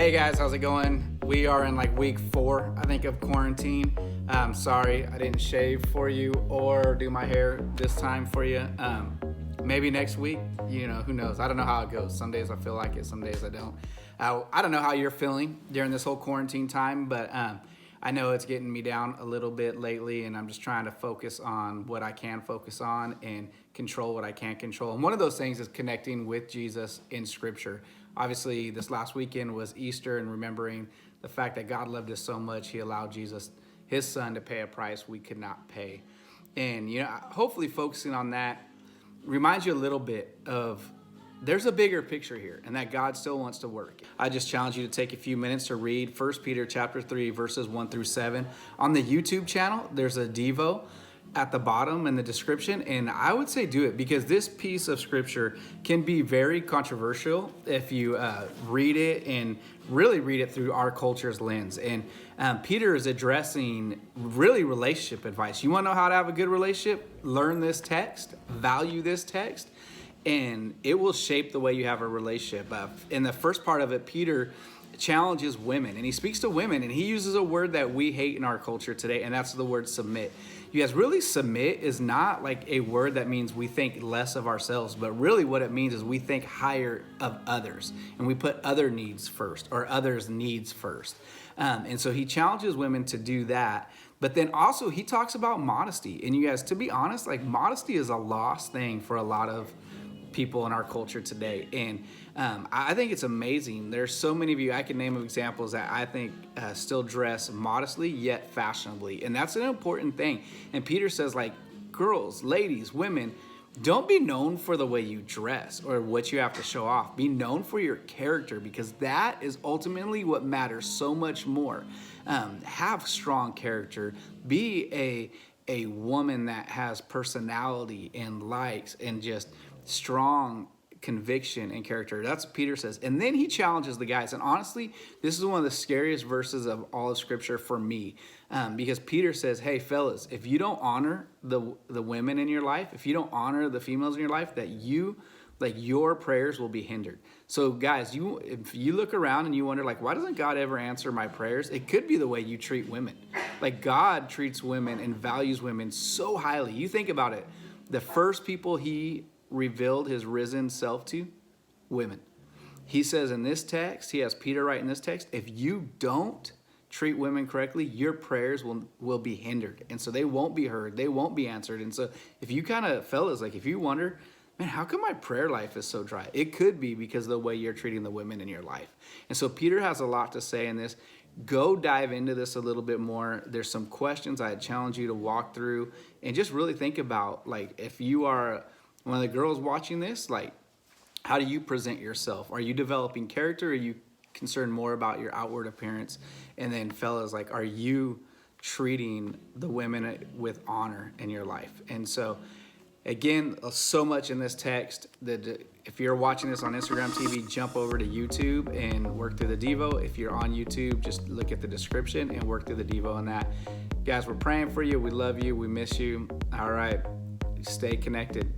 Hey guys, how's it going? We are in like week 4, I think, of quarantine. Sorry I didn't shave for you or do my hair this time for you. Maybe next week, who knows? I don't know how it goes. Some days I feel like it, some days I don't. I don't know how you're feeling during this whole quarantine time, but I know it's getting me down a little bit lately, and I'm just trying to focus on what I can focus on and control what I can't control. And one of those things is connecting with Jesus in Scripture. Obviously, this last weekend was Easter, and remembering the fact that God loved us so much, he allowed Jesus, his son, to pay a price we could not pay. And, hopefully focusing on that reminds you a little bit of there's a bigger picture here, and that God still wants to work. I just challenge you to take a few minutes to read 1 Peter chapter 3, verses 1 through 7. On the YouTube channel, there's a Devo at the bottom in the description, and I would say do it because this piece of scripture can be very controversial if you read it and really read it through our culture's lens. And Peter is addressing really relationship advice. You want to know how to have a good relationship? Learn this text, value this text, and it will shape the way you have a relationship. In the first part of it, Peter challenges women, and he speaks to women, and he uses a word that we hate in our culture today, and that's the word submit. You guys, really, submit is not like a word that means we think less of ourselves, but really what it means is we think higher of others, and we put other needs first, or others' needs first. And so he challenges women to do that. But then also he talks about modesty. And you guys, to be honest, like, modesty is a lost thing for a lot of people in our culture today. And I think it's amazing. There's so many of you, I can name examples that I think still dress modestly yet fashionably. And that's an important thing. And Peter says, like, girls, ladies, women, don't be known for the way you dress or what you have to show off. Be known for your character, because that is ultimately what matters so much more. Have strong character. Be a woman that has personality and likes and just strong conviction and character. That's what Peter says. And then he challenges the guys. And honestly, this is one of the scariest verses of all of Scripture for me, because Peter says, hey, fellas, if you don't honor the women in your life, if you don't honor the females in your life, that your prayers will be hindered. So guys, if you look around and you wonder, like, why doesn't God ever answer my prayers? It could be the way you treat women. Like, God treats women and values women so highly. You think about it. The first people he revealed his risen self to, women. He says in this text, he has Peter write in this text, if you don't treat women correctly, your prayers will be hindered. And so they won't be heard. They won't be answered. And so if you kind of, fellas, like, if you wonder, man, how come my prayer life is so dry? It could be because of the way you're treating the women in your life. And so Peter has a lot to say in this. Go dive into this a little bit more. There's some questions I challenge you to walk through and just really think about, like, if you are one of the girls watching this, like, how do you present yourself? Are you developing character? Are you concerned more about your outward appearance? And then fellas, like, are you treating the women with honor in your life? And so, again, so much in this text that if you're watching this on Instagram TV, jump over to YouTube and work through the Devo. If you're on YouTube, just look at the description and work through the Devo on that. Guys, we're praying for you. We love you. We miss you. All right. Stay connected.